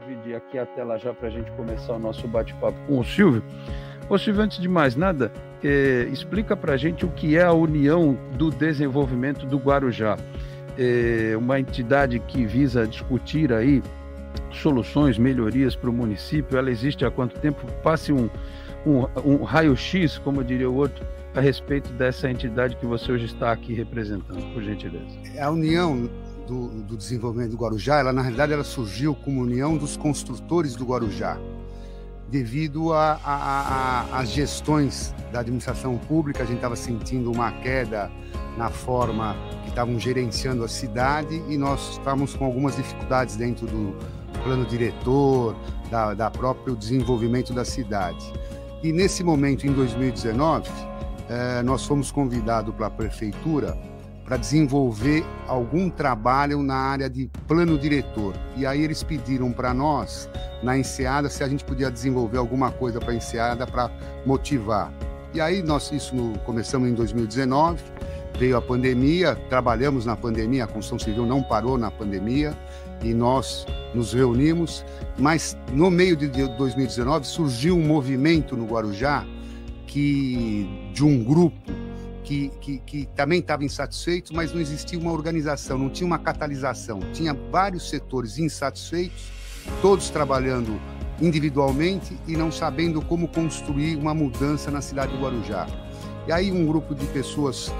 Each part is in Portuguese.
dividir aqui a tela já para a gente começar o nosso bate-papo com o Silvio. Ô Silvio, antes de mais nada, explica para a gente o que é a União do Desenvolvimento do Guarujá. Uma entidade que visa discutir aí soluções, melhorias para o município. Ela existe há quanto tempo? Passe um raio-x, como diria o outro, a respeito dessa entidade que você hoje está aqui representando, por gentileza. A União do Desenvolvimento do Guarujá, na realidade, ela surgiu como União dos Construtores do Guarujá, devido às gestões da administração pública. A gente estava sentindo uma queda na forma que estavam gerenciando a cidade e nós estávamos com algumas dificuldades dentro do plano diretor, da próprio desenvolvimento da cidade. E nesse momento, em 2019, nós fomos convidados pela prefeitura para desenvolver algum trabalho na área de plano diretor. E aí eles pediram para nós, na Enseada, se a gente podia desenvolver alguma coisa para a Enseada para motivar. E aí começamos em 2019, veio a pandemia, trabalhamos na pandemia, a construção civil não parou na pandemia, e nós nos reunimos, mas no meio de 2019 surgiu um movimento no Guarujá de um grupo que também estava insatisfeito, mas não existia uma organização, não tinha uma catalisação. Tinha vários setores insatisfeitos, todos trabalhando individualmente e não sabendo como construir uma mudança na cidade do Guarujá. E aí um grupo de pessoas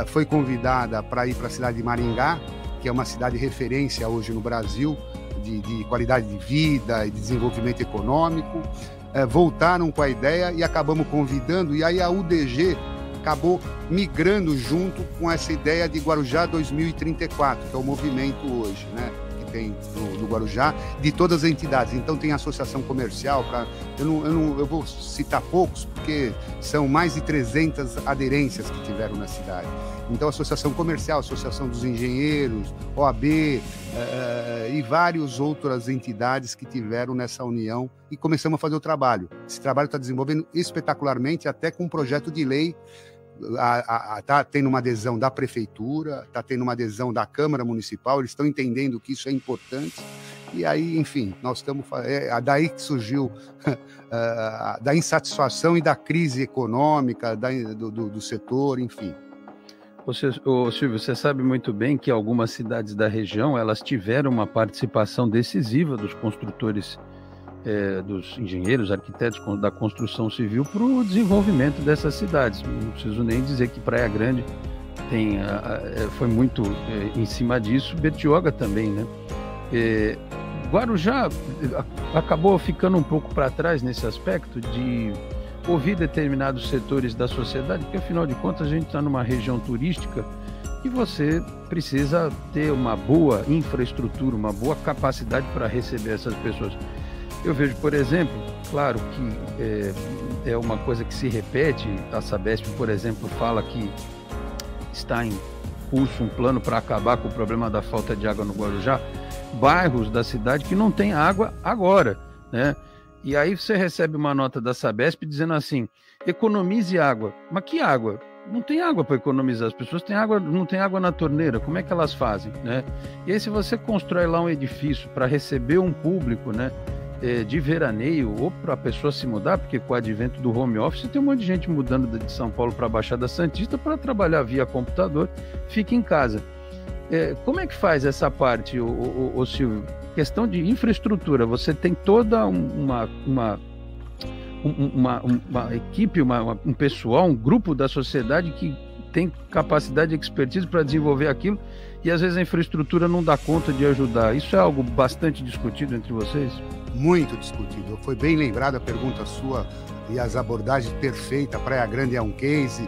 foi convidada para ir para a cidade de Maringá, que é uma cidade referência hoje no Brasil, de qualidade de vida e de desenvolvimento econômico. Voltaram com a ideia e acabamos convidando, e aí a UDG acabou migrando junto com essa ideia de Guarujá 2034, que é o movimento hoje, né, que tem no Guarujá, de todas as entidades. Então tem associação comercial, eu vou citar poucos, porque são mais de 300 aderências que tiveram na cidade. Então associação comercial, associação dos engenheiros, OAB e várias outras entidades que tiveram nessa união, e começamos a fazer o trabalho. Esse trabalho está desenvolvendo espetacularmente, até com um projeto de lei. Está tendo uma adesão da prefeitura, está tendo uma adesão da Câmara Municipal, eles estão entendendo que isso é importante, e aí, enfim, nós estamos... daí que surgiu da insatisfação e da crise econômica do setor, enfim. Silvio, você sabe muito bem que algumas cidades da região, elas tiveram uma participação decisiva dos construtores, dos engenheiros, arquitetos da construção civil para o desenvolvimento dessas cidades. Não preciso nem dizer que Praia Grande foi muito em cima disso, Bertioga também, né? Guarujá acabou ficando um pouco para trás nesse aspecto de ouvir determinados setores da sociedade, porque afinal de contas a gente está numa região turística e você precisa ter uma boa infraestrutura, uma boa capacidade para receber essas pessoas. Eu vejo, por exemplo, claro que é uma coisa que se repete, a Sabesp, por exemplo, fala que está em curso um plano para acabar com o problema da falta de água no Guarujá, bairros da cidade que não tem água agora, né? E aí você recebe uma nota da Sabesp dizendo assim, economize água. Mas que água? Não tem água para economizar, as pessoas têm água, não tem água na torneira, como é que elas fazem, né? E aí se você constrói lá um edifício para receber um público, né, de veraneio, ou para a pessoa se mudar, porque com o advento do home office tem um monte de gente mudando de São Paulo para a Baixada Santista para trabalhar via computador, fica em casa. Como é que faz essa parte, o Silvio? Questão de infraestrutura, você tem toda uma equipe, um pessoal, um grupo da sociedade que tem capacidade e expertise para desenvolver aquilo, e às vezes a infraestrutura não dá conta de ajudar. Isso é algo bastante discutido entre vocês? Muito discutido. Foi bem lembrada a pergunta sua e as abordagens perfeitas. Praia Grande é um case.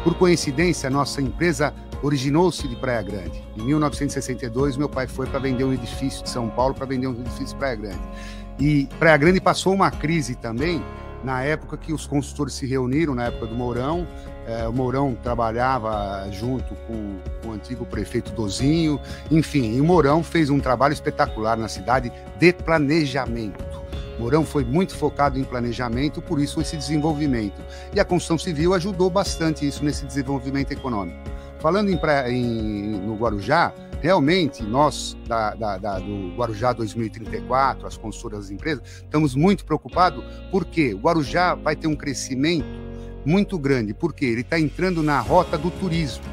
Por coincidência, a nossa empresa originou-se de Praia Grande. Em 1962, meu pai foi para vender um edifício de São Paulo, para vender um edifício de Praia Grande. E Praia Grande passou uma crise também, na época que os consultores se reuniram, na época do Mourão. O Mourão trabalhava junto com o antigo prefeito Dozinho, enfim, e o Mourão fez um trabalho espetacular na cidade de planejamento. O Mourão foi muito focado em planejamento, por isso esse desenvolvimento. E a construção civil ajudou bastante isso nesse desenvolvimento econômico. Falando no Guarujá, realmente, nós, do Guarujá 2034, as consultoras das empresas, estamos muito preocupados, porque o Guarujá vai ter um crescimento muito grande, porque ele está entrando na rota do turismo.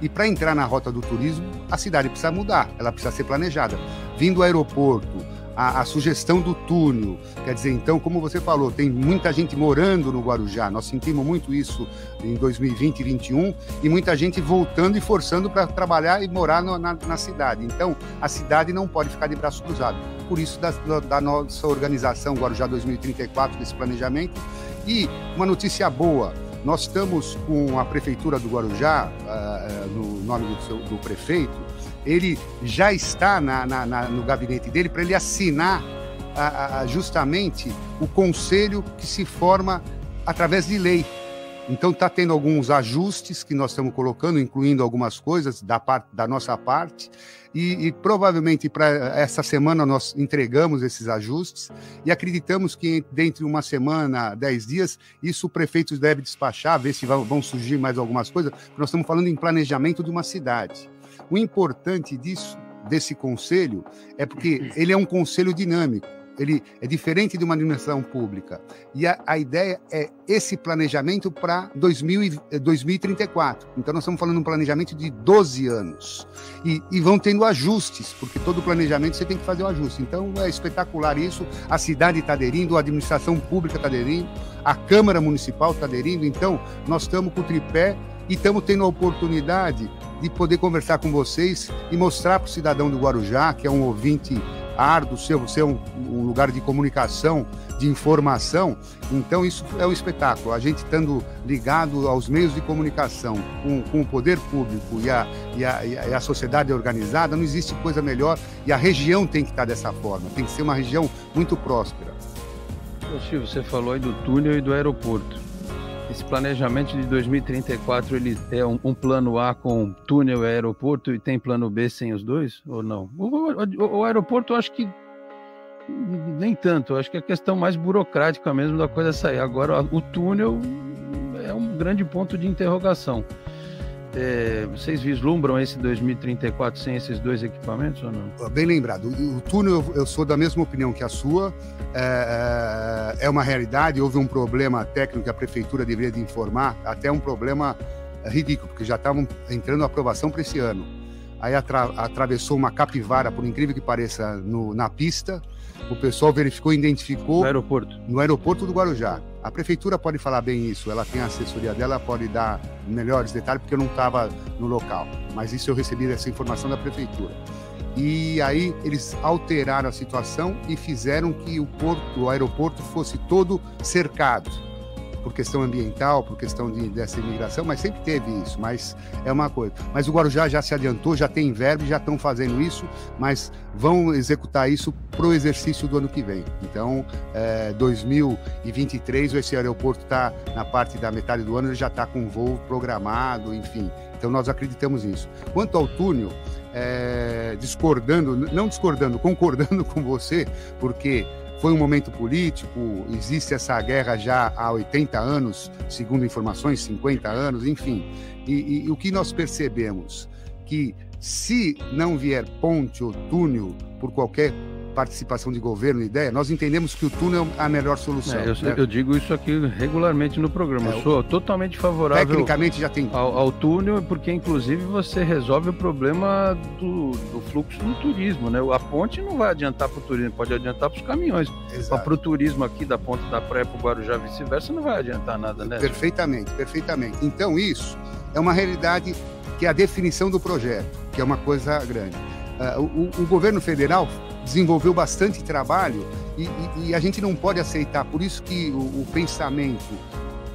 E para entrar na rota do turismo, a cidade precisa mudar, ela precisa ser planejada. Vindo do aeroporto, a sugestão do túnel, quer dizer, então, como você falou, tem muita gente morando no Guarujá, nós sentimos muito isso em 2020 e 2021, e muita gente voltando e forçando para trabalhar e morar na cidade. Então, a cidade não pode ficar de braço cruzado. Por isso, da nossa organização Guarujá 2034, desse planejamento. E uma notícia boa, nós estamos com a Prefeitura do Guarujá, no nome do prefeito, ele já está no gabinete dele para ele assinar justamente o conselho que se forma através de lei. Então está tendo alguns ajustes que nós estamos colocando, incluindo algumas coisas da nossa parte, e provavelmente para essa semana nós entregamos esses ajustes e acreditamos que dentro de uma semana, 10 dias, isso o prefeito deve despachar, ver se vão surgir mais algumas coisas, porque nós estamos falando em planejamento de uma cidade. O importante desse conselho é porque ele é um conselho dinâmico. Ele é diferente de uma administração pública. E a ideia é esse planejamento para 2034. Então, nós estamos falando de um planejamento de 12 anos. E vão tendo ajustes, porque todo planejamento você tem que fazer um ajuste. Então, é espetacular isso. A cidade está aderindo, a administração pública está aderindo, a Câmara Municipal está aderindo. Então, nós estamos com o tripé e estamos tendo a oportunidade de poder conversar com vocês e mostrar para o cidadão do Guarujá, que é um ouvinte árduo, você é um lugar de comunicação, de informação, então isso é um espetáculo. A gente estando ligado aos meios de comunicação, com o poder público e a sociedade organizada, não existe coisa melhor, e a região tem que estar dessa forma, tem que ser uma região muito próspera. Silvio, você falou aí do túnel e do aeroporto. Esse planejamento de 2034, ele é um plano A com túnel e aeroporto e tem plano B sem os dois, ou não? O aeroporto, eu acho que nem tanto, eu acho que é questão mais burocrática mesmo da coisa sair. Agora, o túnel é um grande ponto de interrogação. Vocês vislumbram esse 2034 sem esses dois equipamentos ou não? Bem lembrado. O túnel, eu sou da mesma opinião que a sua. É uma realidade, houve um problema técnico que a prefeitura deveria de informar, até um problema ridículo, porque já estavam entrando a aprovação para esse ano. Aí atravessou uma capivara, por incrível que pareça, na pista. O pessoal verificou e identificou... No aeroporto? No aeroporto do Guarujá. A prefeitura pode falar bem isso, ela tem a assessoria dela, pode dar melhores detalhes, porque eu não estava no local. Mas isso eu recebi essa informação da prefeitura. E aí eles alteraram a situação e fizeram que o aeroporto fosse todo cercado. Por questão ambiental, por questão dessa imigração, mas sempre teve isso, mas é uma coisa. Mas o Guarujá já se adiantou, já tem verba, já estão fazendo isso, mas vão executar isso para o exercício do ano que vem. Então, 2023, esse aeroporto está na parte da metade do ano, ele já está com voo programado, enfim. Então, nós acreditamos nisso. Quanto ao túnel, concordando com você, porque foi um momento político, existe essa guerra já há 80 anos, segundo informações, 50 anos, enfim. E o que nós percebemos? Que se não vier ponte ou túnel por qualquer participação de governo, ideia, nós entendemos que o túnel é a melhor solução. Eu digo isso aqui regularmente no programa. Eu sou totalmente favorável tecnicamente já tem ao túnel, porque inclusive você resolve o problema do fluxo no turismo, né? A ponte não vai adiantar para o turismo, pode adiantar para os caminhões. Para o turismo aqui da ponte da praia para o Guarujá, vice-versa, não vai adiantar nada, né? Perfeitamente. Então isso é uma realidade, que é a definição do projeto, que é uma coisa grande. O governo federal desenvolveu bastante trabalho e a gente não pode aceitar. Por isso que o pensamento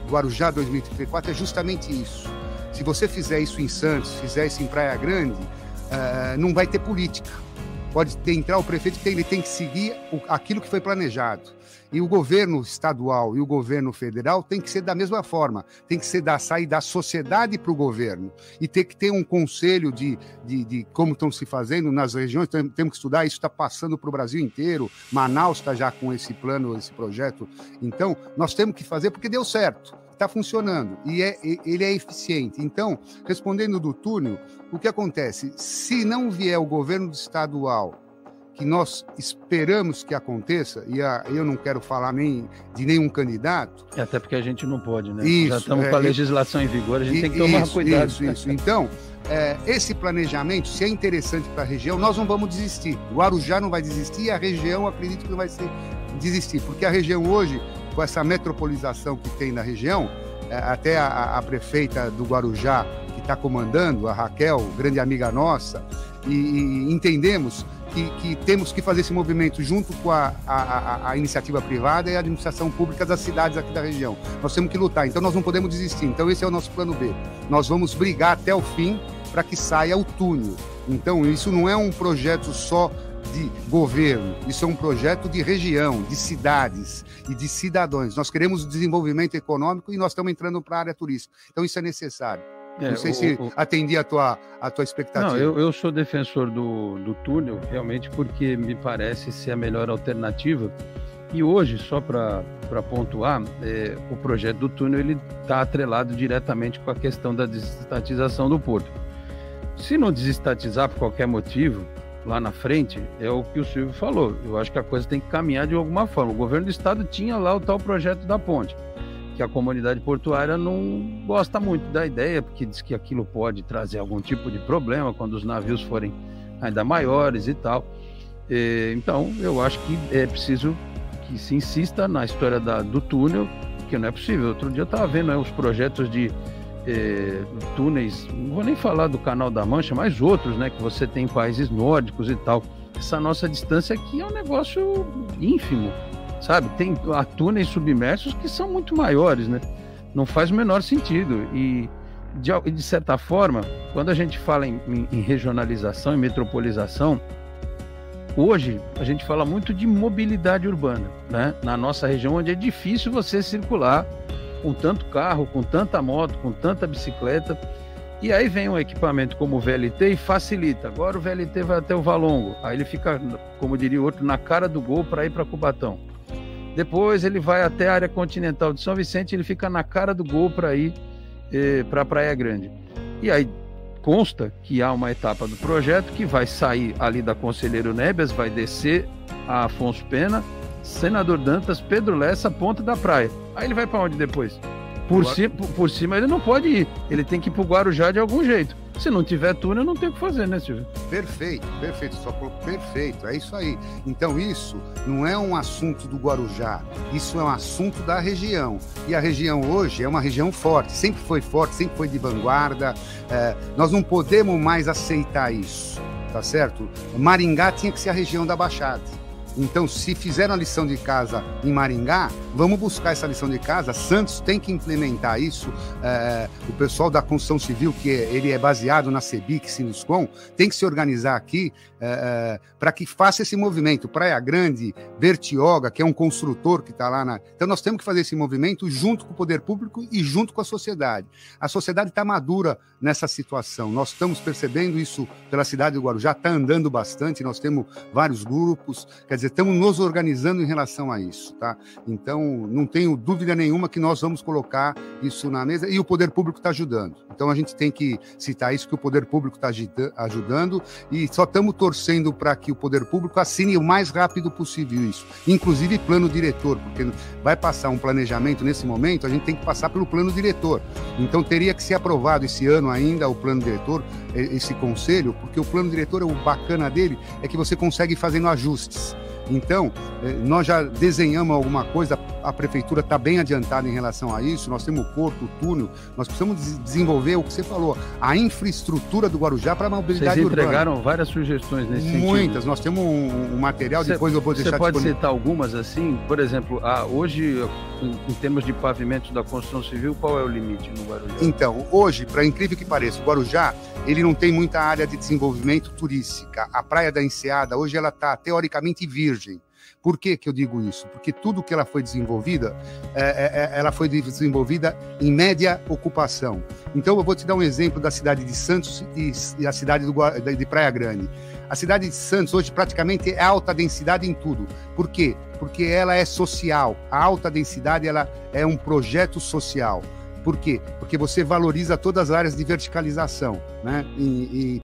Guarujá 2034 é justamente isso. Se você fizer isso em Santos, fizer isso em Praia Grande, não vai ter política. Pode entrar o prefeito, ele tem que seguir aquilo que foi planejado. E o governo estadual e o governo federal tem que ser da mesma forma, tem que ser sair da sociedade para o governo e ter que ter um conselho de como estão se fazendo nas regiões. Temos que estudar, isso está passando para o Brasil inteiro. Manaus está já com esse plano, esse projeto. Então, nós temos que fazer porque deu certo. está funcionando e ele é eficiente. Então, respondendo do túnel, o que acontece? Se não vier o governo estadual, que nós esperamos que aconteça, e eu não quero falar nem de nenhum candidato... Até porque a gente não pode, né? Isso, já estamos com a legislação em vigor, a gente tem que tomar cuidado. Isso. Então, esse planejamento, se é interessante para a região, nós não vamos desistir. O Guarujá não vai desistir e a região, acredito que não vai desistir, porque a região hoje, com essa metropolização que tem na região, até a prefeita do Guarujá, que está comandando, a Raquel, grande amiga nossa, e entendemos que temos que fazer esse movimento junto com a iniciativa privada e a administração pública das cidades aqui da região. Nós temos que lutar, então nós não podemos desistir. Então esse é o nosso plano B. Nós vamos brigar até o fim para que saia o túnel. Então isso não é um projeto só de governo, isso é um projeto de região, de cidades e de cidadãos. Nós queremos desenvolvimento econômico e nós estamos entrando para a área turística. Então isso é necessário. Não sei se atendi a tua expectativa. Não, eu sou defensor do túnel, realmente, porque me parece ser a melhor alternativa. E hoje, só para pontuar, o projeto do túnel está atrelado diretamente com a questão da desestatização do porto. Se não desestatizar por qualquer motivo, lá na frente, é o que o Silvio falou. Eu acho que a coisa tem que caminhar de alguma forma. O governo do estado tinha lá o tal projeto da ponte, que a comunidade portuária não gosta muito da ideia, porque diz que aquilo pode trazer algum tipo de problema quando os navios forem ainda maiores e tal. Então, eu acho que é preciso que se insista na história do túnel, que não é possível. Outro dia eu estava vendo os projetos de túneis, não vou nem falar do Canal da Mancha, mas outros, né, que você tem em países nórdicos e tal. Essa nossa distância aqui é um negócio ínfimo, sabe? Tem túneis submersos que são muito maiores, né? Não faz o menor sentido. E, de certa forma, quando a gente fala em regionalização e metropolização, hoje a gente fala muito de mobilidade urbana, né? Na nossa região, onde é difícil você circular com tanto carro, com tanta moto, com tanta bicicleta. E aí vem um equipamento como o VLT e facilita. Agora o VLT vai até o Valongo, aí ele fica, como diria o outro, na cara do gol para ir para Cubatão. Depois ele vai até a área continental de São Vicente, ele fica na cara do gol para ir para a Praia Grande. E aí consta que há uma etapa do projeto que vai sair ali da Conselheiro Nébias, vai descer a Afonso Pena, Senador Dantas, Pedro Lessa, Ponta da Praia. Aí ele vai para onde depois? Por cima ele não pode ir, ele tem que ir para o Guarujá de algum jeito. Se não tiver túnel, não tem o que fazer, né, Silvio? Perfeito, só perfeito, é isso aí. Então isso não é um assunto do Guarujá, isso é um assunto da região. E a região hoje é uma região forte, sempre foi de vanguarda. Nós não podemos mais aceitar isso, tá certo? Maringá tinha que ser a região da Baixada. Então, se fizeram a lição de casa em Maringá, vamos buscar essa lição de casa. Santos tem que implementar isso. O pessoal da construção civil, que ele é baseado na CEBIC, Sinuscom, tem que se organizar aqui para que faça esse movimento. Praia Grande, Bertioga, que é um construtor que está lá Então, nós temos que fazer esse movimento junto com o poder público e junto com a sociedade. A sociedade está madura nessa situação. Nós estamos percebendo isso pela cidade do Guarujá, está andando bastante, nós temos vários grupos, quer dizer, estamos nos organizando em relação a isso, tá? Então, não tenho dúvida nenhuma que nós vamos colocar isso na mesa e o poder público está ajudando. Então, a gente tem que citar isso, que o poder público está ajudando e só estamos torcendo para que o poder público assine o mais rápido possível isso, inclusive plano diretor, porque vai passar um planejamento nesse momento, a gente tem que passar pelo plano diretor. Então, teria que ser aprovado esse ano ainda o plano diretor, esse conselho, porque o plano diretor, o bacana dele é que você consegue ir fazendo ajustes. Então, nós já desenhamos alguma coisa, a prefeitura está bem adiantada em relação a isso, nós temos o porto, o túnel, nós precisamos desenvolver o que você falou, a infraestrutura do Guarujá para a mobilidade urbana. Vocês entregaram várias sugestões nesse sentido. Muitas, nós temos um material, depois eu vou deixar... Você pode citar algumas assim? Por exemplo, hoje, em termos de pavimentos da construção civil, qual é o limite no Guarujá? Então, hoje, para incrível que pareça, o Guarujá, ele não tem muita área de desenvolvimento turística. A Praia da Enseada, hoje, ela está teoricamente virgem. Por que eu digo isso? Porque tudo que ela foi desenvolvida, ela foi desenvolvida em média ocupação. Então, eu vou te dar um exemplo da cidade de Santos e a cidade de Praia Grande. A cidade de Santos hoje praticamente é alta densidade em tudo. Por quê? porque ela é social. A alta densidade, ela é um projeto social. Por quê? Porque você valoriza todas as áreas de verticalização, né? E